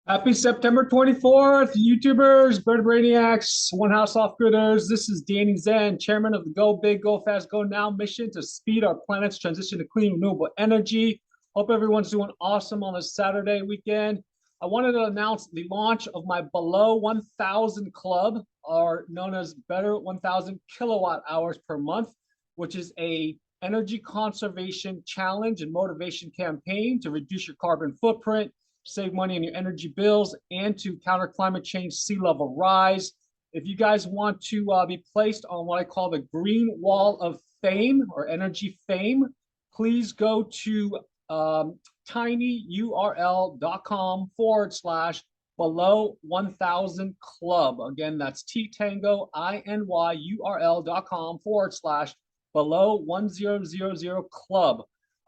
Happy September 24th, YouTubers, Bird Brainiacs, One House Off Gridders. This is Danny Zen, chairman of the Go Big, Go Fast, Go Now mission to speed our planet's transition to clean, renewable energy. Hope everyone's doing awesome on this Saturday weekend. I wanted to announce the launch of my Below 1000 Club, or known as Better 1000 Kilowatt Hours per month, which is a energy conservation challenge and motivation campaign to reduce your carbon footprint, save money on your energy bills, and to counter climate change, sea level rise. If you guys want to be placed on what I call the green wall of fame or energy fame, please go to tinyurl.com/below 1000 club. Again, that's tinyurl.com/below 1000 club.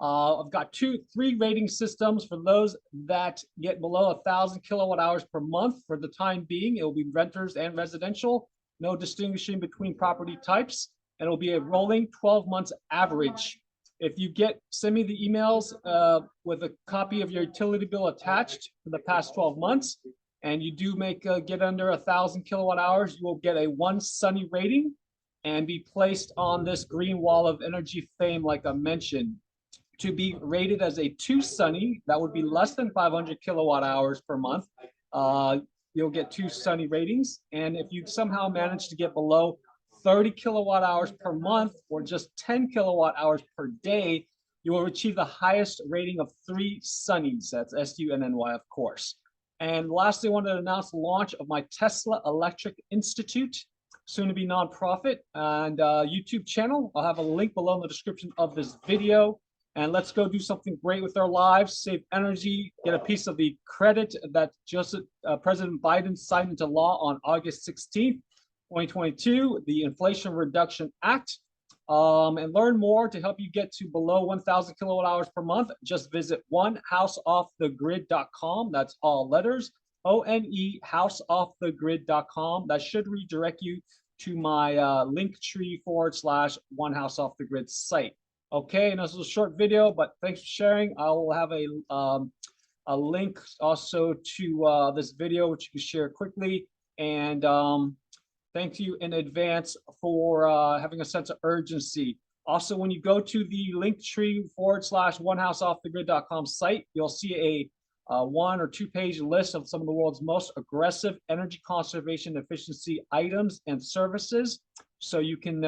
I've got 3 rating systems for those that get below 1,000 kilowatt hours per month. For the time being, it will be renters and residential, no distinguishing between property types, and it will be a rolling 12 months average. If you send me the emails with a copy of your utility bill attached for the past 12 months, and you do get under 1,000 kilowatt hours, you will get a 1 sunny rating and be placed on this green wall of energy fame, like I mentioned. To be rated as a 2 sunny, that would be less than 500 kilowatt hours per month. You'll get 2 sunny ratings. And if you somehow manage to get below 30 kilowatt hours per month or just 10 kilowatt hours per day, you will achieve the highest rating of 3 sunnies. That's SUNNY, of course. And lastly, I wanted to announce the launch of my Tesla Electric Institute, soon to be nonprofit, and YouTube channel. I'll have a link below in the description of this video. And let's go do something great with our lives, save energy, get a piece of the credit that President Biden signed into law on August 16th, 2022, the Inflation Reduction Act, and learn more to help you get to below 1,000 kilowatt hours per month. Just visit onehouseoffthegrid.com. That's all letters, ONE, houseoffthegrid.com. That should redirect you to my linktree/One House Off the Grid site. Okay, and this is a short video, but thanks for sharing. I will have a link also to this video, which you can share quickly. And thank you in advance for having a sense of urgency. Also, when you go to the linktree/onehouseoffthegrid.com site, you'll see a 1 or 2 page list of some of the world's most aggressive energy conservation efficiency items and services. So you can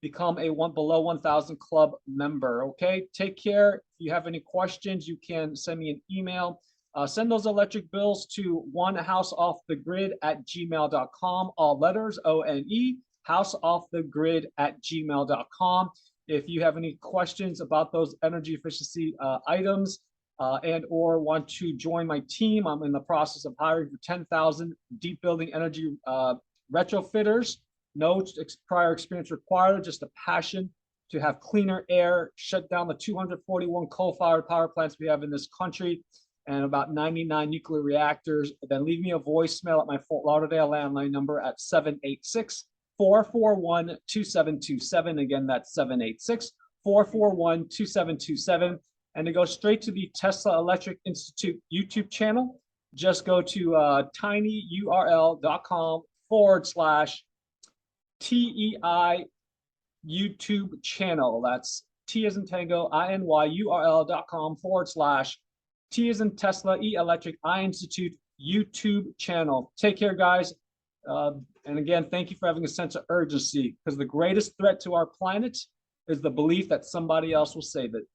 become a Below 1000 Club member. Okay, take care. If you have any questions, you can send me an email. Send those electric bills to onehouseoffthegrid@gmail.com. All letters, ONE, houseoffthegrid@gmail.com. If you have any questions about those energy efficiency items and or want to join my team, I'm in the process of hiring for 10,000 deep building energy retrofitters. No prior experience required, just a passion to have cleaner air, shut down the 241 coal-fired power plants we have in this country, and about 99 nuclear reactors. Then leave me a voicemail at my Fort Lauderdale landline number at 786-441-2727. Again, that's 786-441-2727. And to go straight to the Tesla Electric Institute YouTube channel, just go to tinyurl.com/TEI YouTube channel. That's T as in Tango, INYURL.com/T as in Tesla, E Electric, I Institute YouTube channel. Take care, guys. And again, thank you for having a sense of urgency, because the greatest threat to our planet is the belief that somebody else will save it.